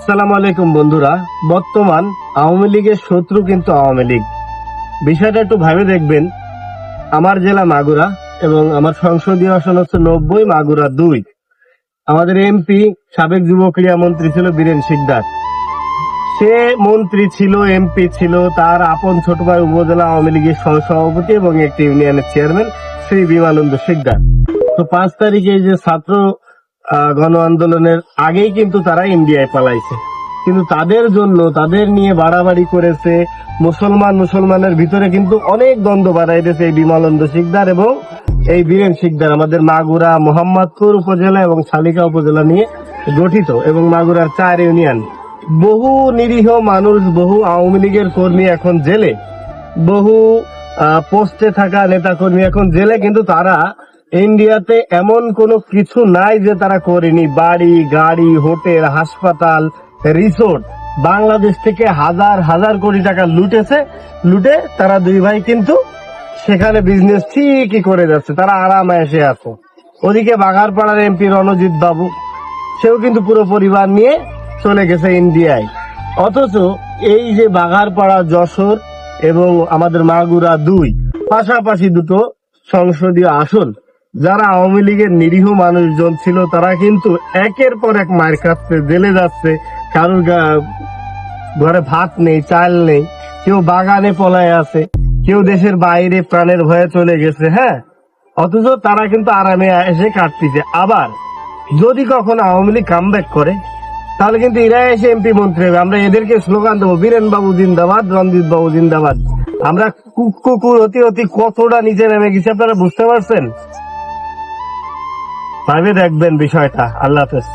আসসালামু আলাইকুম বন্ধুরা। বর্তমান আওয়ামী লীগের শত্রু কিন্তু আওয়ামী লীগ। বিষয়টা একটু ভাবে দেখবেন। আমার জেলা মাগুরা এবং আমার সংসদীয় আসন হচ্ছে 90, মাগুরা 2। আমাদের এমপি সাবেক যুব ক্রীড়া মন্ত্রী ছিল বীরেন শিকদার। সে মন্ত্রী ছিল, এমপি ছিল, তার আপন ছোট ভাই উপজেলা আওয়ামী লীগের সহসভাপতি এবং একটি ইউনিয়নের চেয়ারম্যান শ্রী বিমানন্দ শিকদার। তো 5 তারিখে এই যে ছাত্র গণ আন্দোলনের আগেই কিন্তু তারা ইন্ডিয়ায় পালাইছে, কিন্তু তাদের জন্য তাদের নিয়ে বাড়াবাড়ি করেছে। মুসলমানের ভিতরে কিন্তু অনেক দ্বন্দ্ব বাড়াই দিয়েছে এই বিমানন্দ শিকদার এবং এই বীরেন শিকদার। আমাদের মাগুরা, মোহাম্মদপুর উপজেলা এবং শালিকা উপজেলা নিয়ে গঠিত এবং মাগুরার 4 ইউনিয়ন। বহু নিরীহ মানুষ, বহু আওয়ামী লীগের কর্মী এখন জেলে, বহু পোস্টে থাকা নেতা কর্মী এখন জেলে, কিন্তু তারা ইন্ডিয়াতে এমন কোনো কিছু নাই যে তারা করেনি। বাড়ি, গাড়ি, হোটেল, হাসপাতাল, রিসোর্ট বাংলাদেশ থেকে হাজার হাজার কোটি টাকা লুটে তারা দুই ভাই কিন্তু সেখানে বিজনেস ঠিকই করে যাচ্ছে, তারা আরামে এসে আছে। ওদিকে বাঘারপাড়ার এমপি রণজিৎ বাবু, সেও কিন্তু পুরো পরিবার নিয়ে চলে গেছে ইন্ডিয়ায়। অথচ এই যে বাঘারপাড়া, যশোর এবং আমাদের মাগুরা 2 পাশাপাশি দুটো সংসদীয় আসন, যারা আওয়ামী লীগের নিরীহ মানুষজন ছিল তারা কিন্তু একের পর এক মার খাচ্ছে, জেলে যাচ্ছে। কারোর ঘরে ভাত নেই, চাল নেই, কেউ বাগানে পলায় আছে, কেউ দেশের বাইরে প্রাণের ভয়ে চলে গেছে। হ্যাঁ, অথচ তারা কিন্তু আরামে এসে কাটতেছে। আবার যদি কখনো আওয়ামী লীগ কামব্যাক করে তাহলে কিন্তু এরা এসে এমপি মন্ত্রী হবে। আমরা এদেরকে স্লোগান দেবো, বীরেন বাবু জিন্দাবাদ, রণজিৎ বাবু জিন্দাবাদ। আমরা কুকুর অতি কতটা নিচে নেমে গেছি আপনারা বুঝতে পারছেন? ভাবে দেখবেন বিষয়টা। আল্লাহ হাফেজ।